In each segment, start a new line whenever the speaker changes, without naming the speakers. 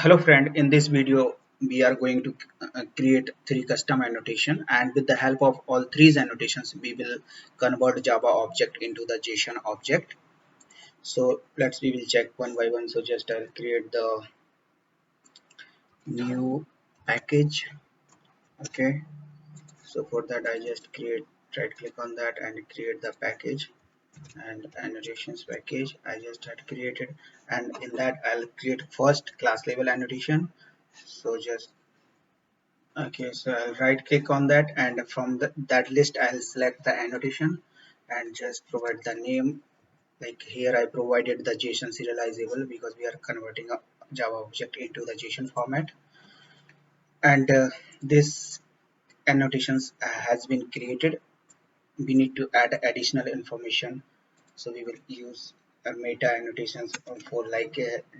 Hello friend, in this video we are going to create three custom annotation, and with the help of all three annotations we will convert Java object into the JSON object. So we will check one by one. So just I'll create the new package. Okay, so for that I just right click on that and create the package, and annotations package I just had created, and in that I'll create first class level annotation. So just okay, so I'll right click on that, and from that list I'll select the annotation and just provide the name. Like here I provided the JSON serializable because we are converting a Java object into the JSON format, and this annotations has been created. We need to add additional information, so we will use meta annotations for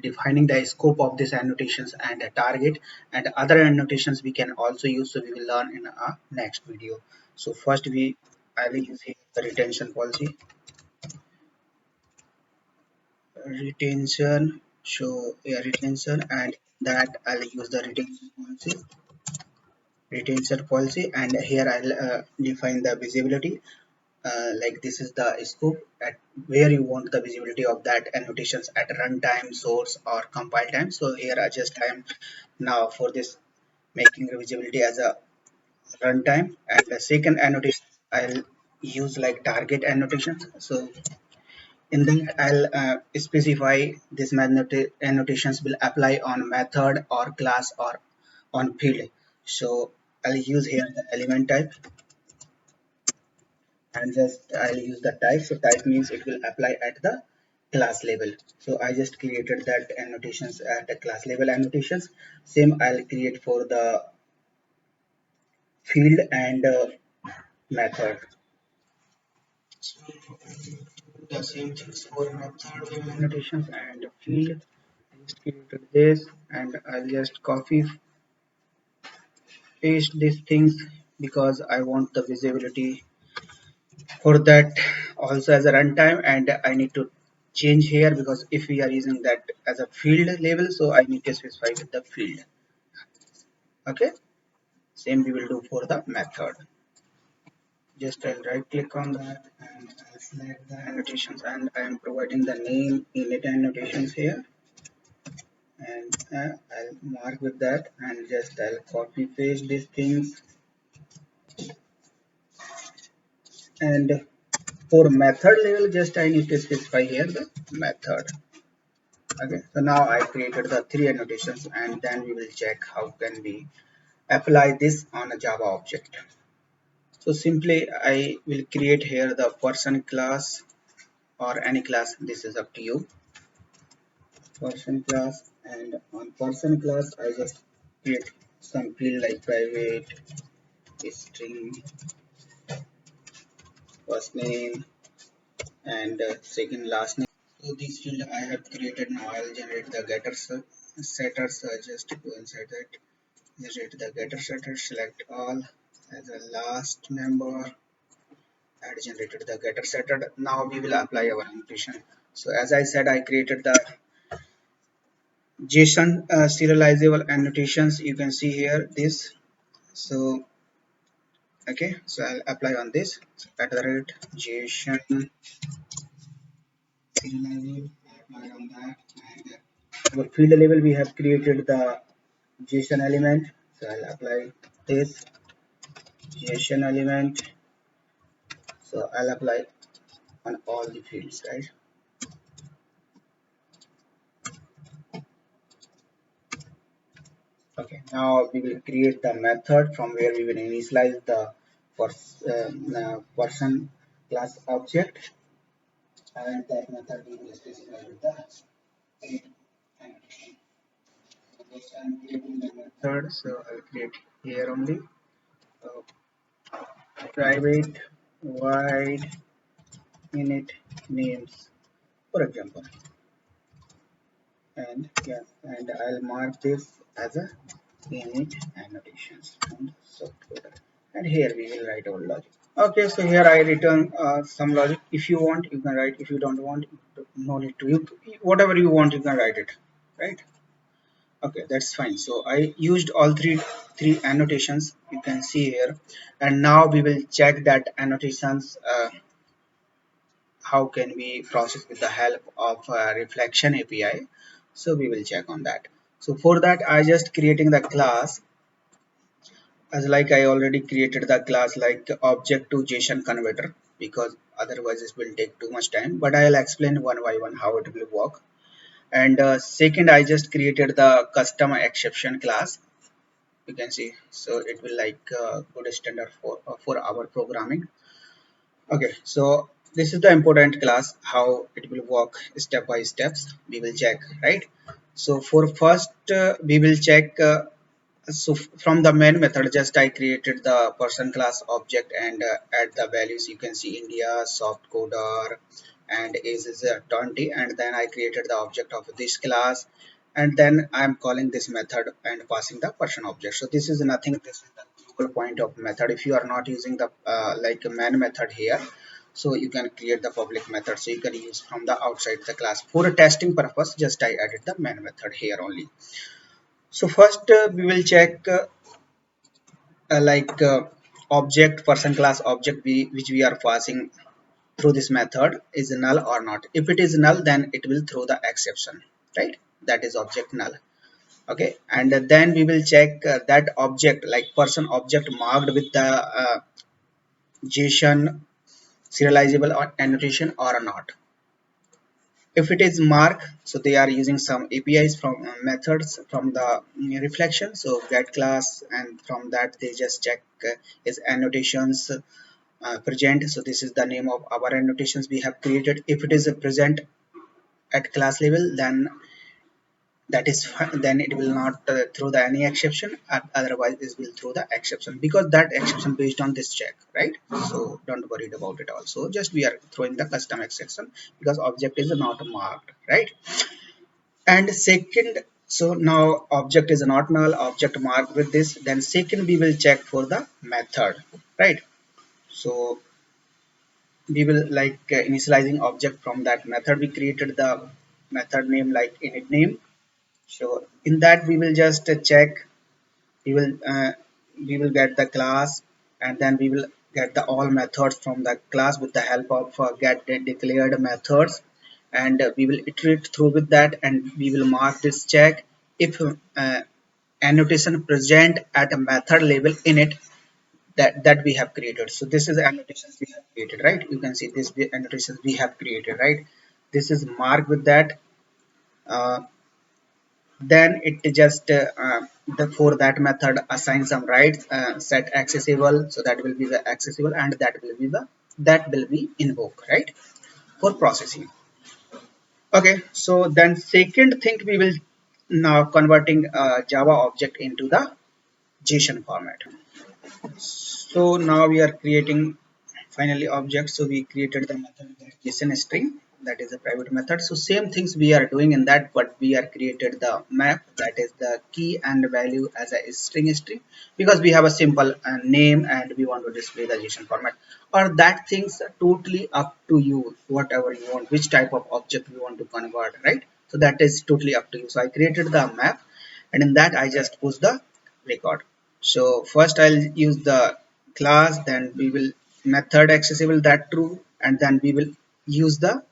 defining the scope of these annotations and a target, and other annotations we can also use, so we will learn in our next video. So first I will use here the retention policy. Retention, and that I'll use the retention policy, and here I'll define the visibility. Like this is the scope at where you want the visibility of that annotations at runtime, source, or compile time. So here I am now for this making the visibility as a runtime, and the second annotation I'll use like target annotations. So in that I'll specify this annotations will apply on method or class or on field. So I'll use here the element type, and just I'll use the type. So type means it will apply at the class level. So I just created that annotations at the class level annotations. Same I'll create for the field and method. So the same things for method level annotations and field. I just created this, and I'll just copy paste these things because I want the visibility for that also as a runtime, and I need to change here because if we are using that as a field label, so I need to specify with the field. Okay, same we will do for the method. Just I'll right click on that and I'll select the annotations, and I am providing the name init annotations here, and I'll mark with that, and just I'll copy paste these things. And for method level, just I need to specify here the method. Okay, so now I created the three annotations, and then we will check how can we apply this on a Java object. So simply I will create here the person class or any class, this is up to you. Person class, and on person class I just create some field like private, string, first name, and second last name. So this field I have created. Now I'll generate the getter setters. Just go inside that, generate the getter setter, select all as a last member, and generated the getter setter. Now we will apply our annotation. So as I said, I created the JSON serializable annotations. You can see here this. So okay, so I'll apply on this. So at the rate JSON serializable, apply on that, and our field level we have created the JSON element. So I'll apply this JSON element. So I'll apply on all the fields, right? Okay, now we will create the method from where we will initialize the person class object, and that method we will specify with the create annotation. So first I'm creating the method, so I'll create here only private void init names, for example, and yeah, and I'll mark this as a init annotations and software, and here we will write our logic. Okay, so here I return some logic. If you want you can write, if you don't want no need to, whatever you want you can write it, right? Okay, that's fine. So I used all three annotations you can see here, and now we will check that annotations. How can we process with the help of reflection API? So we will check on that. So for that, I just creating the class as like I already created the class like object to JSON converter, because otherwise it will take too much time. But I'll explain one by one how it will work. And second, I just created the custom exception class. You can see, so it will like good standard for our programming. Okay, so this is the important class, how it will work step by steps. We will check, right? So for first, we will check. From the main method, just I created the person class object and add the values. You can see India, soft coder, and age is 20. And then I created the object of this class, and then I'm calling this method and passing the person object. So this is nothing. This is the global point of method. If you are not using the like main method here, so you can create the public method, so you can use from the outside the class for a testing purpose. Just I added the main method here only. So first we will check like object person class object which we are passing through this method is null or not. If it is null, then it will throw the exception, right? That is object null. Okay, and then we will check that object like person object marked with the JSON serializable or annotation or not. If it is mark, so they are using some APIs from methods from the reflection, so get class, and from that they just check is annotations present. So this is the name of our annotations we have created. If it is a present at class level, then that is fine, then it will not throw the any exception, otherwise it will throw the exception, because that exception based on this check, right? So don't worry about it also, just we are throwing the custom exception because object is not marked, right? And second, so now object is not null, object marked with this. Then second we will check for the method, right? So we will like initializing object from that method. We created the method name like init name. So in that we will just check, we will uh, we will get the class, and then we will get the all methods from the class with the help of get declared methods. And we will iterate through with that, and we will mark this check if annotation present at a method level in it that we have created. So this is the annotations we have created, right? You can see this the annotations we have created, right? This is marked with that. uh, then it just for that method assign some rights, set accessible, so that will be the accessible, and that will be invoked, right, for processing. Okay, so then second thing we will now converting Java object into the JSON format. So now we are creating finally object. So we created the method JSON string, that is a private method. So same things we are doing in that, but we are created the map, that is the key and value as a string because we have a simple name and we want to display the JSON format. Or that things are totally up to you, whatever you want, which type of object you want to convert, right? So that is totally up to you. So I created the map, and in that I just push the record. So first I'll use the class, then we will method accessible that true, and then we will use the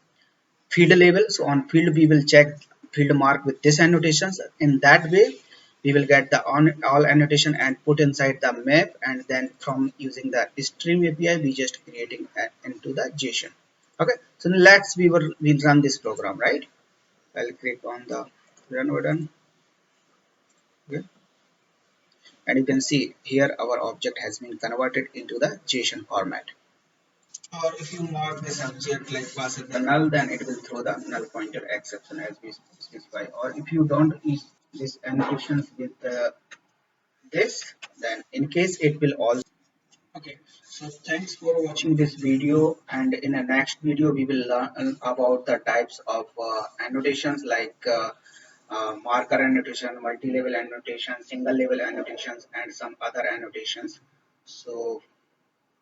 field label. So on field we will check field mark with this annotations. In that way we will get the on all annotation and put inside the map, and then from using the stream API we just creating into the JSON. Okay, so let's we'll run this program, right? I'll click on the run button. Okay, and you can see here our object has been converted into the JSON format. Or if you mark this object like pass it the null, then it will throw the null pointer exception as we specify. Or if you don't use this annotations with this, then in case it will also. Okay, so thanks for watching this video, and in the next video we will learn about the types of annotations like marker annotation, multi-level annotation, single level annotations, and some other annotations. So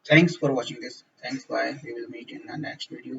thanks for watching this. Thanks, bye. We will meet in the next video.